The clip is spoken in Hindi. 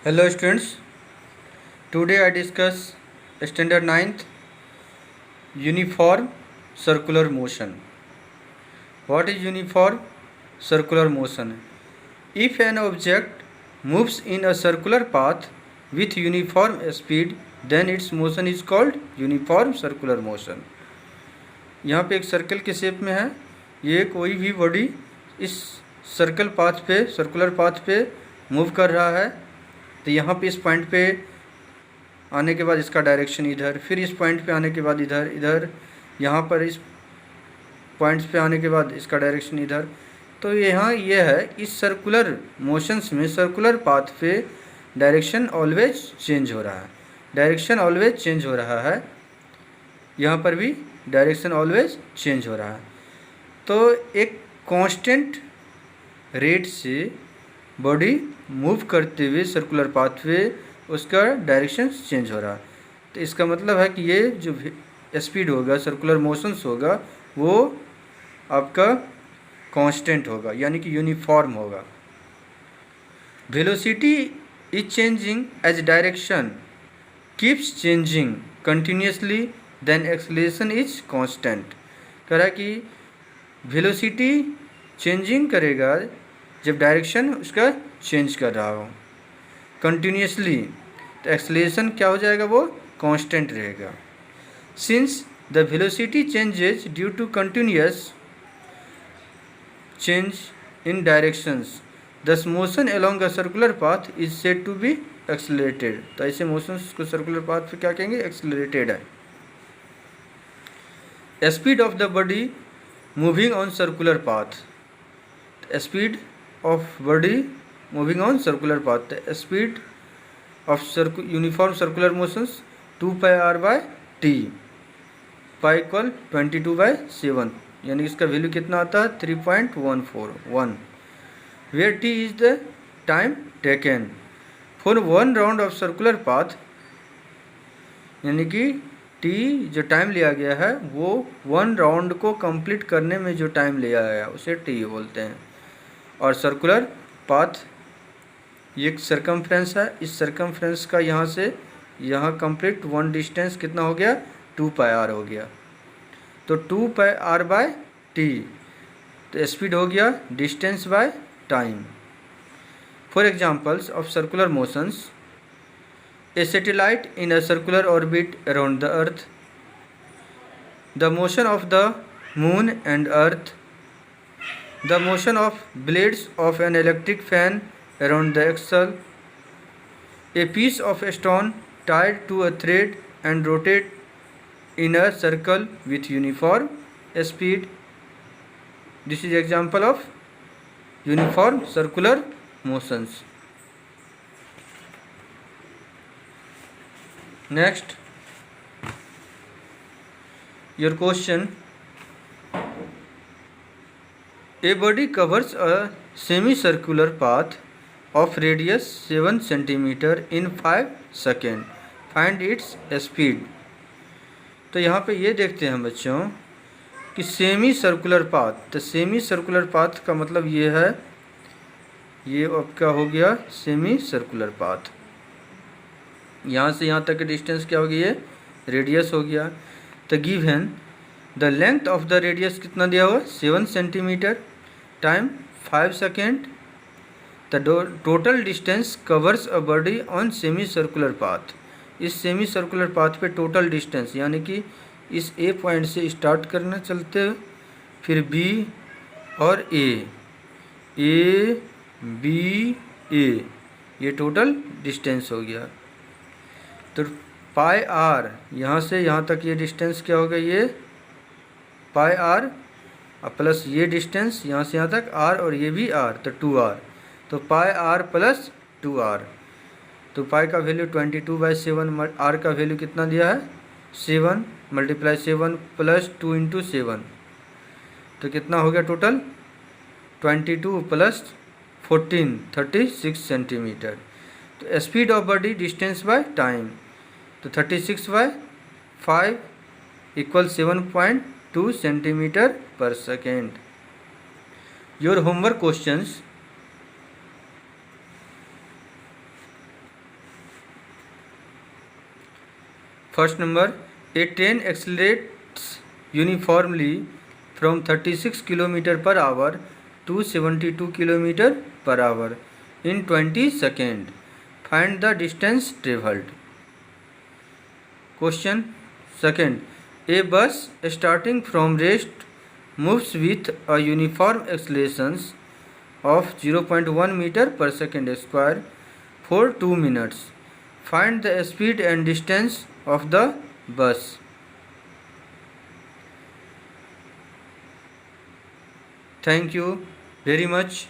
Hello students, today I discuss standard 9th uniform circular motion. What is uniform circular motion? If an object moves in a circular path with uniform speed, then its motion is called uniform circular motion. यहाँ पे एक सर्कल के शेप में है, ये कोई भी बॉडी इस सर्कुलर पाथ पे मूव कर रहा है, तो यहाँ पे इस पॉइंट पे आने के बाद इसका डायरेक्शन इधर, फिर इस पॉइंट पे आने के बाद इधर, यहाँ पर इस पॉइंट्स पे आने के बाद इसका डायरेक्शन इधर। तो यहाँ ये है, इस सर्कुलर मोशंस में सर्कुलर पाथ पे डायरेक्शन ऑलवेज चेंज हो रहा है, यहाँ पर भी डायरेक्शन ऑलवेज चेंज हो रहा है। तो एक कांस्टेंट रेट से बॉडी मूव करते हुए सर्कुलर पाथवे उसका डायरेक्शन चेंज हो रहा है। तो इसका मतलब है कि ये जो स्पीड होगा, सर्कुलर मोशंस होगा, वो आपका कांस्टेंट होगा, यानी कि यूनिफॉर्म होगा। Velocity is changing as direction keeps changing continuously, then acceleration is constant. कह रहा है कि वेलोसिटी चेंजिंग करेगा जब डायरेक्शन उसका चेंज कर रहा हो कंटिन्यूसली, तो एक्सेलरेशन क्या हो जाएगा, वो कांस्टेंट रहेगा। Since the velocity changes due to continuous change in directions, this motion along a circular path is said to be accelerated. तो ऐसे मोशंस को सर्कुलर पाथ पे क्या कहेंगे, एक्सेलरेटेड है। Speed of the body moving on circular path, speed of body moving on circular path, the speed of uniform circular motions 2 pi r by t, pi equal 22/7, यानी इसका वैल्यू कितना आता है 3.141, where t is the time taken for one round of circular path, यानी कि t जो टाइम लिया गया है वो वन राउंड को कंप्लीट करने में जो टाइम लिया गया उसे t बोलते हैं। और सर्कुलर पाथ ये सरकमफ्रेंस है, इस सरकमफ्रेंस का यहाँ से यहाँ कंप्लीट वन डिस्टेंस कितना हो गया, 2 पाई आर हो गया। तो 2 पाई आर बाय टी, तो स्पीड हो गया distance by time. For examples of circular motions, A satellite in a circular orbit around the earth, the motion of the moon and earth, the motion of blades of an electric fan around the axle, a piece of stone tied to a thread and rotate in a circle with uniform speed. This is example of uniform circular motions. Next, your question. A body covers a semicircular path of radius 7 cm in 5 seconds. Find its speed. तो यहाँ पे ये देखते हैं बच्चों कि सेमी सर्कुलर पाथ, तो सेमी सर्कुलर पाथ का मतलब ये है, ये आपका हो गया सेमी सर्कुलर पाथ। यहाँ से यहाँ तक की डिस्टेंस क्या हो गई है, रेडियस हो गया। तो given the length of the radius कितना दिया हुआ, 7 centimetre, time 5 second, the total distance covers a body on semi circular path. इस सेमी सर्कुलर पाथ पे टोटल डिस्टेंस, यानी कि इस ए पॉइंट से स्टार्ट करना चलते हुए, फिर बी और ए बी ए, ये टोटल डिस्टेंस हो गया। तो पाई आर, यहाँ से यहाँ तक ये डिस्टेंस क्या हो गया, ये पाई आर प्लस ये डिस्टेंस यहाँ से यहाँ तक आर, और ये भी आर, तो 2r, तो पाई आर प्लस 2r। तो पाई का वैल्यू 22/7, आर का वैल्यू कितना दिया है 7, मल्टीप्लाई 7 प्लस 2 × 7, तो कितना हो गया टोटल 22 प्लस 14, 36 सेंटीमीटर। तो speed of body distance by time, तो 36/5 इक्वल 7.2 सेंटीमीटर पर second. Your homework questions, First number, a train accelerates uniformly from 36 km per hour to 72 km per hour in 20 seconds. Find the distance travelled. Question second, a bus starting from rest moves with a uniform acceleration of 0.1 meter per second square for 2 minutes. Find the speed and distance of the bus. Thank you very much.